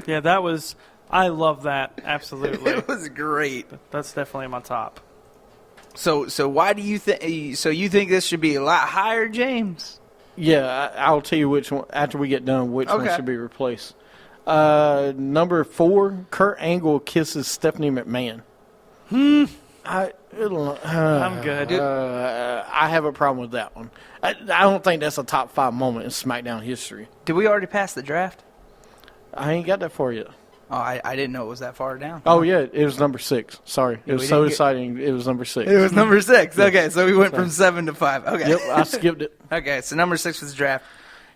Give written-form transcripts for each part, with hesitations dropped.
Yeah, that was. I love that. Absolutely. It was great. That's definitely my top. So why do you think? So you think this should be a lot higher, James? Yeah, I'll tell you which one after we get done. Which one Okay. should be replaced? Number 4, Kurt Angle kisses Stephanie McMahon. I'm good. I have a problem with that one. I don't think that's a top 5 moment in SmackDown history. Did we already pass the draft? I ain't got that for you. Oh, I didn't know it was that far down. Oh yeah, it was number 6. Sorry, it we was so didn't get- exciting. It was number 6. It was number 6. Okay, so we went from 7 to 5. Okay. Yep, I skipped it. Okay, so number 6 was draft.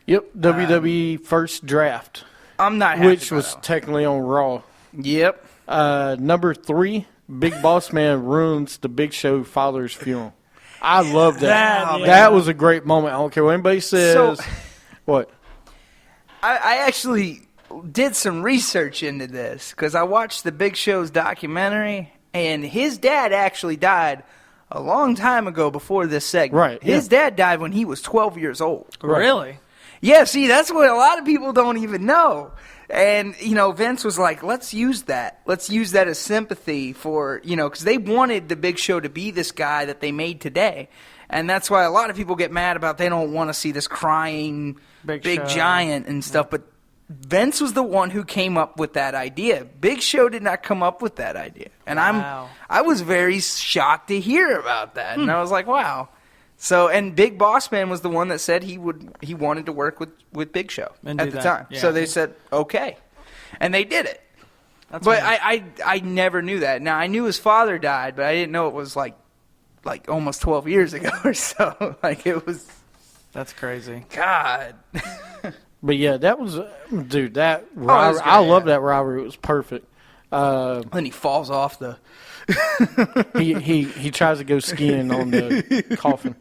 Yep, WWE first draft, I'm not happy which about was that one. technically on Raw. Yep. Number 3, Big Boss Man ruins the Big Show father's funeral. I love that. That, That was a great moment. I don't care what anybody says. So- What? I actually did some research into this because I watched the Big Show's documentary, and his dad actually died a long time ago before this segment. Right, His dad died when he was 12 years old. Right. Really? Yeah, see, that's what a lot of people don't even know. And, Vince was like, let's use that. Let's use that as sympathy for, because they wanted the Big Show to be this guy that they made today. And that's why a lot of people get mad about they don't want to see this crying Big big Show. giant and stuff. But Vince was the one who came up with that idea. Big Show did not come up with that idea. And Wow. I was very shocked to hear about that. And I was like, wow. So, and Big Boss Man was the one that said he wanted to work with Big Show And at do the that, time. yeah. So they said, okay. And they did it. That's But amazing. I never knew that. Now, I knew his father died, but I didn't know it was like almost 12 years ago or so. It was, That's crazy. God. But yeah, that was, dude. That was rivalry, great, I love yeah. that rivalry. It was perfect. Then he falls off the... He tries to go skiing on the coffin.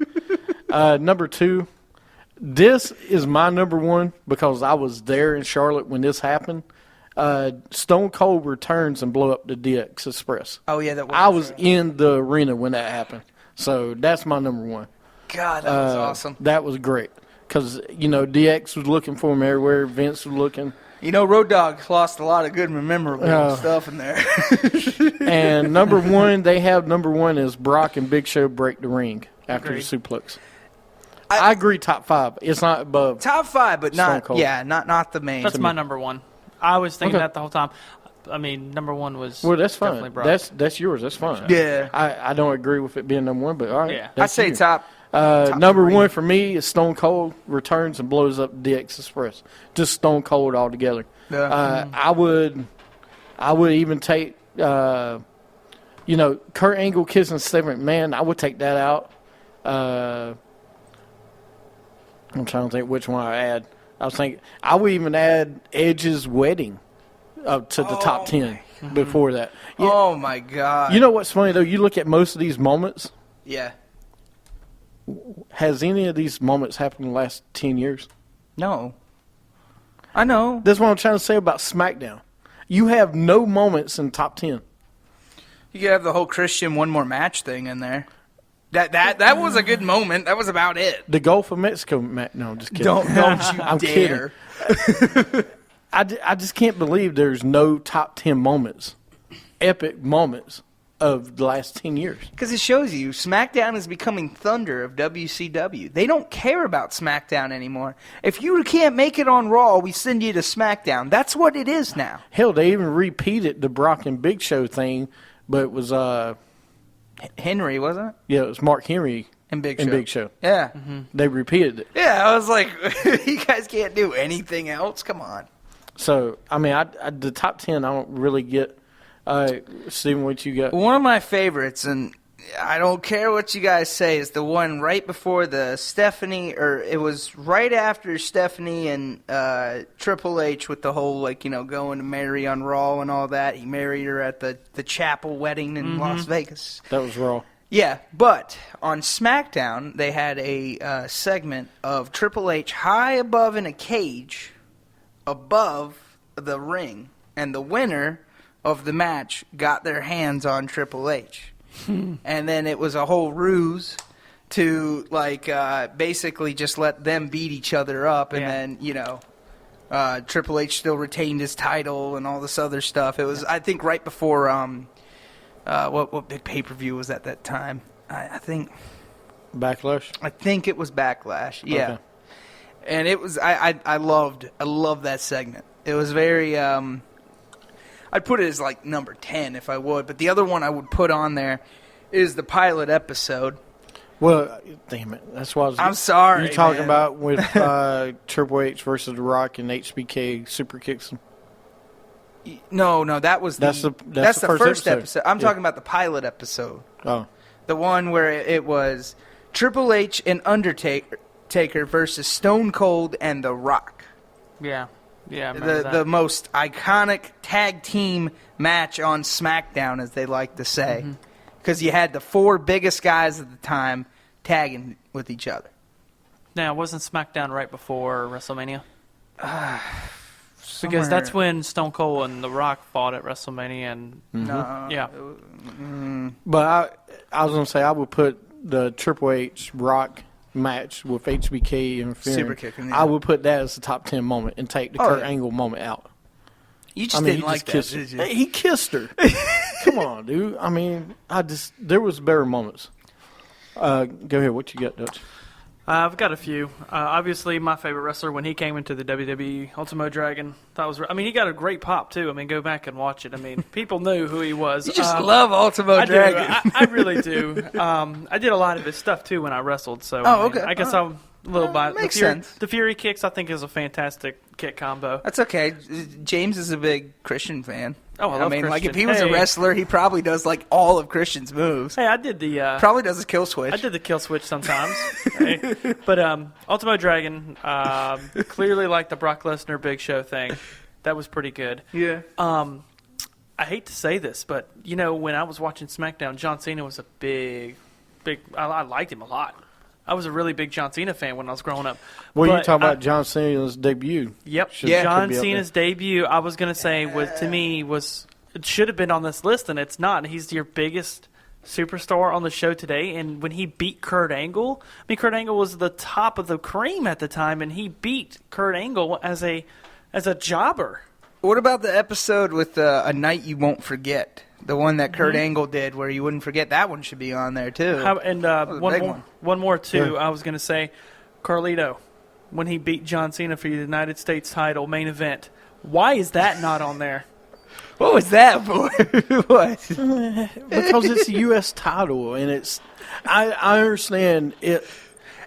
Number 2, this is my number 1 because I was there in Charlotte when this happened. Stone Cold returns and blow up the DX Express. Oh, yeah, that was... I was in the arena when that happened, so that's my number 1. God, that was awesome. That was great because DX was looking for him everywhere. Vince was looking. Road Dogg lost a lot of good and memorable Oh. stuff in there. And number 1, they have number 1 is Brock and Big Show break the ring after Agreed. the suplex. I agree, top 5. It's not above. Top 5, but Stone not... Cold. Yeah, not the main. That's my number 1. I was thinking Okay. that the whole time. I mean, number 1 was Well, that's definitely fine. Brock. That's yours. That's fine. Yeah. I don't agree with it being number 1, but all right. Yeah. I'd that's say you. top number 3. 1 for me is Stone Cold returns and blows up DX Express. Just Stone Cold altogether. Yeah. I would even take Kurt Angle kissing Stephanie McMahon. I would take that out. I'm trying to think which one I add. I was thinking I would even add Edge's wedding up to the top 10 before that. Yeah. Oh, my God. You know what's funny though? You look at most of these moments. Yeah. Has any of these moments happened in the last 10 years? No. I know. That's what I'm trying to say about SmackDown. You have no moments in top 10. You could have the whole Christian one more match thing in there. That was a good moment. That was about it. The Gulf of Mexico match. No, I'm just kidding. Don't you I'm dare. I just can't believe there's no top 10 moments, epic moments of the last 10 years. Because it shows you SmackDown is becoming Thunder of WCW. They don't care about SmackDown anymore. If you can't make it on Raw, we send you to SmackDown. That's what it is now. Hell, they even repeated the Brock and Big Show thing, but it was Henry, wasn't it? it was Mark Henry And Big and Show. Big Show. Yeah. They repeated it. Yeah, I was like, you guys can't do anything else? Come on. So, I mean, the top 10 I don't really get. Steven, what you got? One of my favorites, and I don't care what you guys say, is the one right before the Stephanie, or it was right after Stephanie and Triple H with the whole, going to marry on Raw and all that. He married her at the chapel wedding in Las Vegas. That was Raw. Yeah, but on SmackDown, they had a segment of Triple H high above in a cage above the ring, and the winner of the match got their hands on Triple H. And then it was a whole ruse to, basically just let them beat each other up, and then, Triple H still retained his title and all this other stuff. It was, I think, right before what big pay-per-view was at that time? I think Backlash. it was Backlash. Yeah. Okay. And it was I loved that segment. It was very I'd put it as like number 10 if I would, but the other one I would put on there is the pilot episode. Well, damn it. That's what I was. I'm sorry. You're talking man. about with Triple H versus The Rock and HBK super kicks him. No, that was That's the the first first episode. I'm Yeah. talking about the pilot episode. Oh, The one where it was Triple H and Undertaker versus Stone Cold and The Rock. Yeah. Yeah. I remember The that. most iconic tag team match on SmackDown, as they like to say. Because you had the 4 biggest guys at the time tagging with each other. Now, wasn't SmackDown right before WrestleMania? Somewhere- Because that's when Stone Cold and The Rock fought at WrestleMania, and No, yeah, but I was gonna say I would put the Triple H Rock match with HBK interfering. Super kicking, yeah. I would put that as the top 10 moment and take the Oh, Kurt yeah. Angle moment out. you just didn't like that, kissed did her. you? He kissed her. Come on, dude. I mean, there was better moments. Go ahead. What you got, Dutch? I've got a few. Obviously, my favorite wrestler when he came into the WWE, Ultimo Dragon. He got a great pop too. I mean, go back and watch it. I mean, people knew who he was. You just love Ultimo I do. Dragon. I really do. I did a lot of his stuff too when I wrestled. So Okay. I guess I'm a little biased. makes the Fury, sense. The Fury kicks, I think, is a fantastic kick combo. That's okay. James is a big Christian fan. Oh, I love mean, like if Christian. he was a Hey. wrestler, he probably does like all of Christian's moves. Hey, I did the. Probably does a kill switch. I did the kill switch sometimes. Hey. But Ultimo Dragon, clearly like the Brock Lesnar Big Show thing. That was pretty good. Yeah. I hate to say this, but when I was watching SmackDown, John Cena was a big. I liked him a lot. I was a really big John Cena fan when I was growing up. Well, But you're talking I- about John Cena's debut. Yep. Should John be up Cena's debut, I was going to say, it should have been on this list, and it's not. He's your biggest superstar on the show today, and when he beat Kurt Angle, Kurt Angle was the top of the cream at the time, and he beat Kurt Angle as a jobber. What about the episode with A Night You Won't Forget? The one that Kurt Angle did where you wouldn't forget. That one should be on there, too. And was a big one more too. Yeah. I was going to say, Carlito, when he beat John Cena for the United States title main event. Why is that not on there? What was that for? What? Because it's a U.S. title, and it's. I understand it.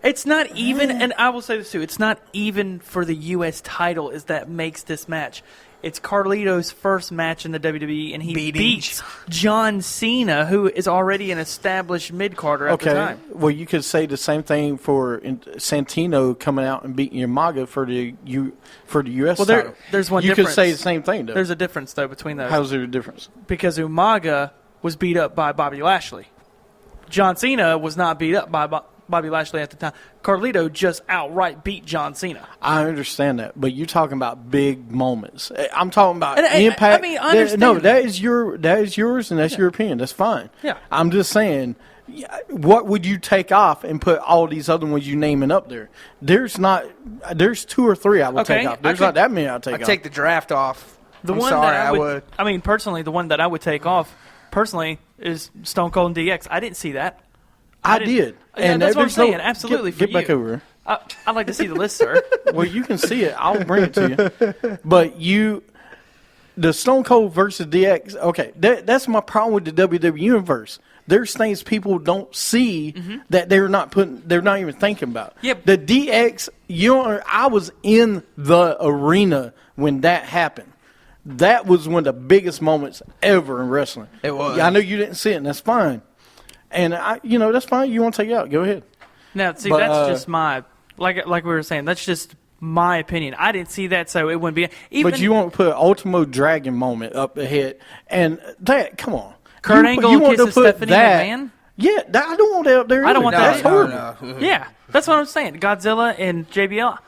It's not even, and I will say this too, it's not even for the U.S. title is that makes this match. It's Carlito's first match in the WWE, and he Beating beats John Cena, who is already an established mid-carder at the Okay. time. Well, you could say the same thing for Santino coming out and beating Yamaga for the U.S. Well, title. there's one You difference. could say the same thing, though. There's a difference, though, between those. How's there a difference? Because Umaga was beat up by Bobby Lashley. John Cena was not beat up by Bobby Lashley at the time. Carlito just outright beat John Cena. I understand that, but you're talking about big moments. I'm talking about And I impact. mean, I understand No, that. that is yours, and that's your opinion. That's fine. Yeah. I'm just saying, what would you take off and put all these other ones you naming up there? There's 2 or 3 I would Okay, take off. I There's could- not that many I'd take I'd off. take the draft off. The I'm one sorry, that I would. I mean, personally, the one that I would take off, personally, is Stone Cold and DX. I didn't see that. I didn't- did. Yeah, that's what I'm there's no- saying. Absolutely, Get for back you. over here. I'd like to see the list, sir. Well, you can see it. I'll bring it to you. But the Stone Cold versus DX. Okay, that's my problem with the WWE universe. There's things people don't see that they're not even thinking about. Yep. The DX. I was in the arena when that happened. That was one of the biggest moments ever in wrestling. It was. Yeah, I know you didn't see it, and that's fine. And that's fine. You want to take it out? Go ahead. Now, see, But, that's just my like we were saying. That's just my opinion. I didn't see that, so it wouldn't be. Even But you want to put an Ultimo Dragon moment up ahead, and that, come on. Kurt You- Angle you want to kisses put Stephanie that- McMahon? Yeah, I don't want that up there. I don't either. want that That's either. horrible. Yeah, that's what I'm saying. Godzilla and JBL.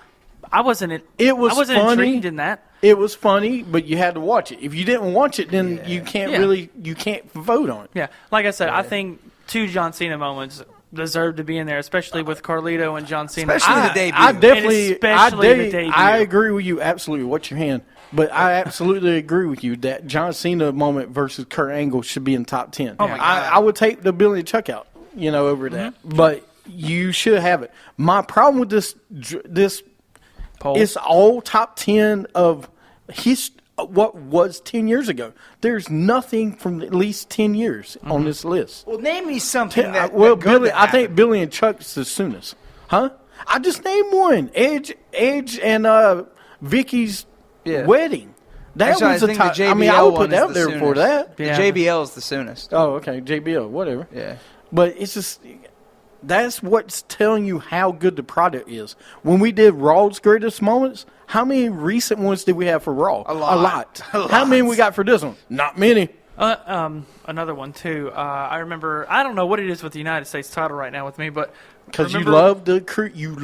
I wasn't. It was I wasn't funny. intrigued in that. It was funny, but you had to watch it. If you didn't watch it, then you can't Yeah. you can't vote on it. Yeah, like I said, I think 2 John Cena moments deserved to be in there, especially with Carlito and John Cena. Especially the debut. I definitely, And especially the debut. I agree with you absolutely. What's your hand? But I absolutely agree with you that John Cena moment versus Kurt Angle should be in top 10. Oh, my God. I would take the Billy and Chuck out, over that. But you should have it. My problem with this Poll. it's all top 10 of what was 10 years ago. There's nothing from at least 10 years on this list. Well, name me something that. Well, that good Billy, that I think happened. Billy and Chuck's the soonest. Huh? I just named one. Edge and Vicky's wedding. That Actually, was I a think the top. JBL I mean, I would one put that is out the there for soonest. that. Yeah. The JBL is the soonest. Oh, okay. JBL, whatever. Yeah. But it's just, that's what's telling you how good the product is. When we did Raw's greatest moments, how many recent ones did we have for Raw? A lot. How many we got for this one? Not many. Another one too. I remember. I don't know what it is with the United States title right now with me, but Because you remember-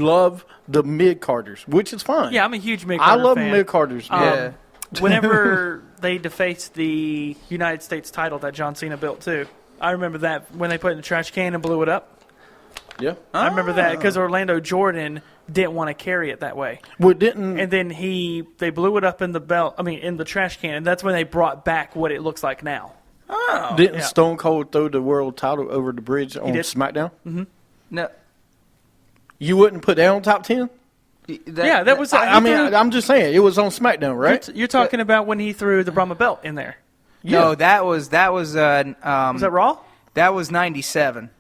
love the mid carders, which is fine. Yeah, I'm a huge mid. I love fan. mid carders. Yeah. Whenever they defaced the United States title that John Cena built too, I remember that when they put it in the trash can and blew it up. Yeah. I remember that because Orlando Jordan didn't want to carry it that way, Well, didn't and then they blew it up in in the trash can, and that's when they brought back what it looks like now. didn't yeah. Stone Cold throw the world title over the bridge on did. SmackDown? No. You wouldn't put that on top 10? That was. I mean, I'm just saying it was on SmackDown, right? You're talking about when he threw the Brahma belt in there. No, that was Was that Raw? that was 97.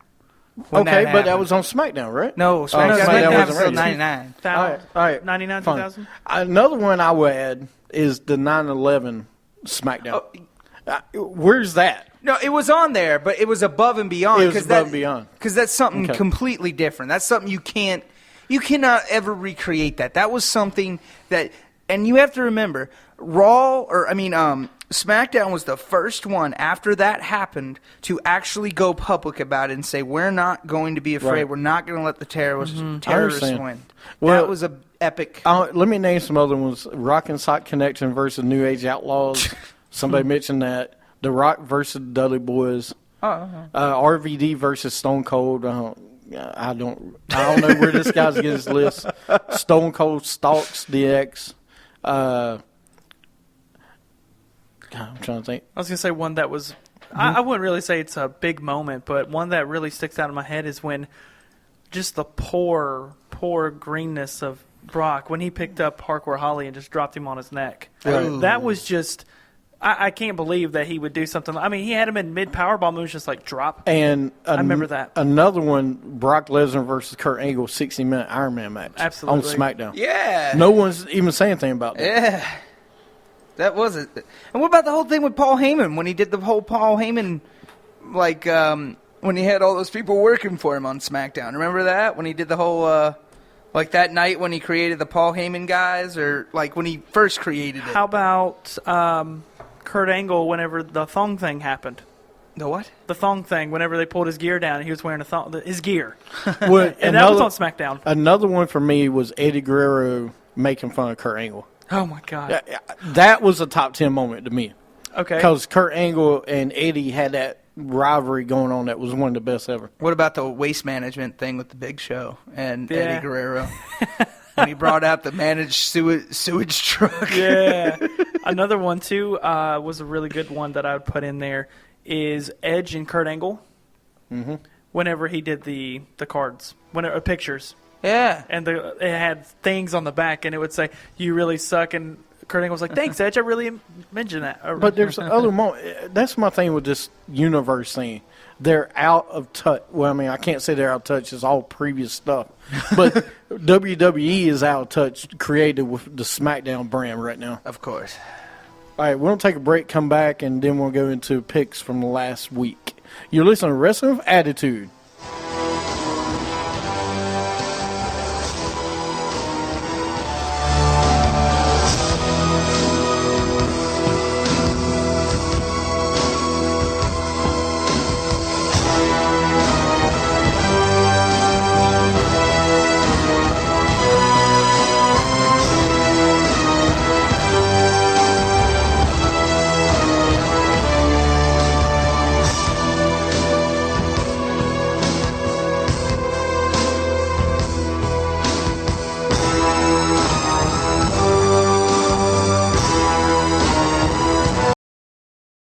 when Okay, but that happened. was on SmackDown, right? No, SmackDown SmackDown wasn't was ready. 99. All right, all right. 99, Fine. 2000? Another one I would add is the 9/11 SmackDown. Where's that? No, it was on there, but it was above and beyond. It was 'cause above and beyond. Because that's something Okay. completely different. That's something you cannot ever recreate that. That was something that, and you have to remember, SmackDown was the first one after that happened to actually go public about it and say, we're not going to be afraid. Right. We're not going to let the terrorists understand. win. Well, that was a epic. Let me name some other ones. Rock and Sock Connection versus New Age Outlaws. Somebody mentioned that. The Rock versus the Dudley Boys. RVD versus Stone Cold. I don't know where this guy's getting his list. Stone Cold stalks DX. God, I'm trying to think. I was going to say one that was, I wouldn't really say it's a big moment, but one that really sticks out in my head is when just the poor greenness of Brock, when he picked up Hardcore Holly and just dropped him on his neck. Right. That was just, I can't believe that he would do something. I mean, he had him in mid-powerbomb and it was just like drop. And I remember that. Another one, Brock Lesnar versus Kurt Angle, 60-minute Iron Man match. Absolutely. On SmackDown. Yeah. No one's even saying anything about that. Yeah. That was it. And what about the whole thing with Paul Heyman when he did the whole Paul Heyman, when he had all those people working for him on SmackDown? Remember that? When he did the whole, that night when he created the Paul Heyman guys, or when he first created it? How about Kurt Angle whenever the thong thing happened? The what? The thong thing, whenever they pulled his gear down and he was wearing his gear. Well, And that was on SmackDown. Another one for me was Eddie Guerrero making fun of Kurt Angle. Oh, my God. That was a top 10 moment to me. Okay. Because Kurt Angle and Eddie had that rivalry going on that was one of the best ever. What about the waste management thing with the Big Show and Yeah. Eddie Guerrero? When he brought out the managed sewage truck. Yeah. Another one, too, was a really good one that I would put in there is Edge and Kurt Angle. Mm-hmm. Whenever he did the cards, pictures. Yeah. And it had things on the back, and it would say, "You really suck." And Kurt Angle was like, "Thanks, Edge. I really mentioned that." But there's other moments. That's my thing with this universe thing. They're out of touch. Well, I mean, I can't say they're out of touch. It's all previous stuff. But WWE is out of touch, created with the SmackDown brand right now. Of course. All right, we're going to take a break, come back, and then we'll go into picks from last week. You're listening to Wrestling with Attitude.